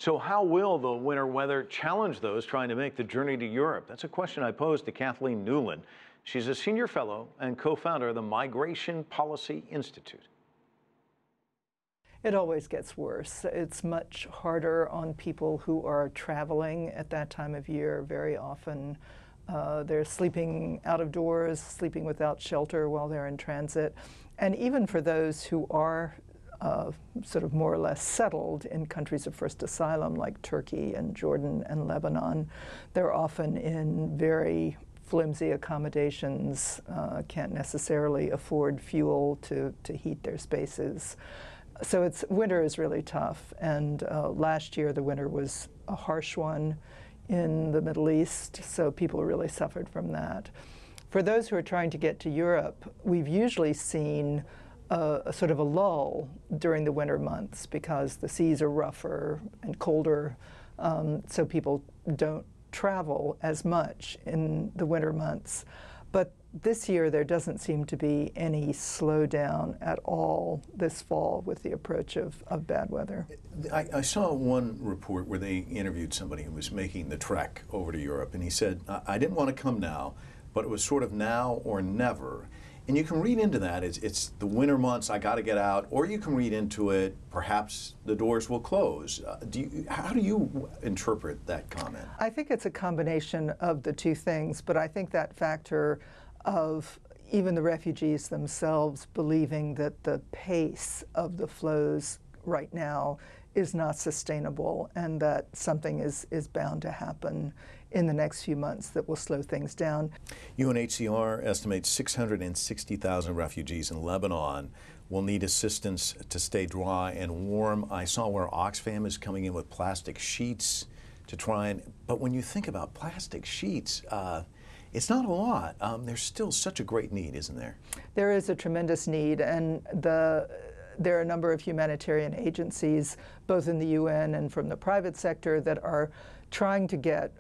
So how will the winter weather challenge those trying to make the journey to Europe? That's a question I posed to Kathleen Newland. She's a senior fellow and co-founder of the Migration Policy Institute. It always gets worse. It's much harder on people who are traveling at that time of year. Very often they're sleeping out of doors, sleeping without shelter while they're in transit. And even for those who are sort of more or less settled in countries of first asylum like Turkey and Jordan and Lebanon, they're often in very flimsy accommodations, can't necessarily afford fuel to heat their spaces. So winter is really tough, and last year the winter was a harsh one in the Middle East, so people really suffered from that. For those who are trying to get to Europe, we've usually seen a sort of a lull during the winter months because the seas are rougher and colder, so people don't travel as much in the winter months. But this year there doesn't seem to be any slowdown at all this fall with the approach of bad weather. I saw one report where they interviewed somebody who was making the trek over to Europe, and he said, I didn't want to come now, but it was sort of now or never. And you can read into that, it's the winter months, I got to get out, or you can read into it, perhaps the doors will close. How do you interpret that comment? I think it's a combination of the two things, but I think that factor of even the refugees themselves believing that the pace of the flows right now is not sustainable and that something is bound to happen in the next few months that will slow things down. UNHCR estimates 660,000 refugees in Lebanon will need assistance to stay dry and warm. I saw where Oxfam is coming in with plastic sheets to try and, but when you think about plastic sheets, it's not a lot. There's still such a great need, isn't there? There is a tremendous need, and there are a number of humanitarian agencies, both in the UN and from the private sector, that are trying to get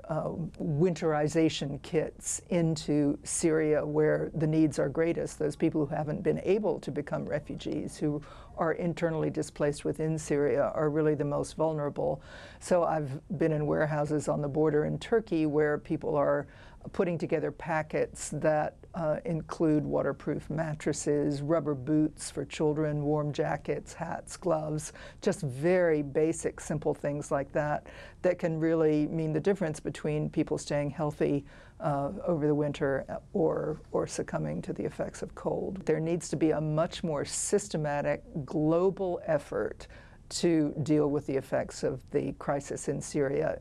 winterization kits into Syria where the needs are greatest. Those people who haven't been able to become refugees, who are internally displaced within Syria, are really the most vulnerable. So I've been in warehouses on the border in Turkey where people are putting together packets that include waterproof mattresses, rubber boots for children, warm jackets, hats, gloves, just very basic, simple things like that that can really mean the difference between people staying healthy over the winter or succumbing to the effects of cold. There needs to be a much more systematic global effort to deal with the effects of the crisis in Syria,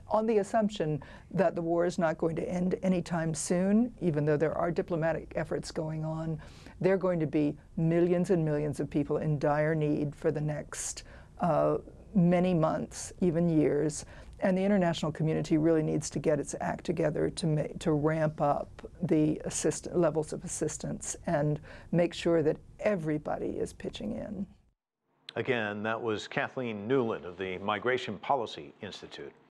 on the assumption that the war is not going to end anytime soon. Even though there are diplomatic efforts going on, there are going to be millions and millions of people in dire need for the next many months, even years. And the international community really needs to get its act together to ramp up the levels of assistance and make sure that everybody is pitching in. Again, that was Kathleen Newland of the Migration Policy Institute.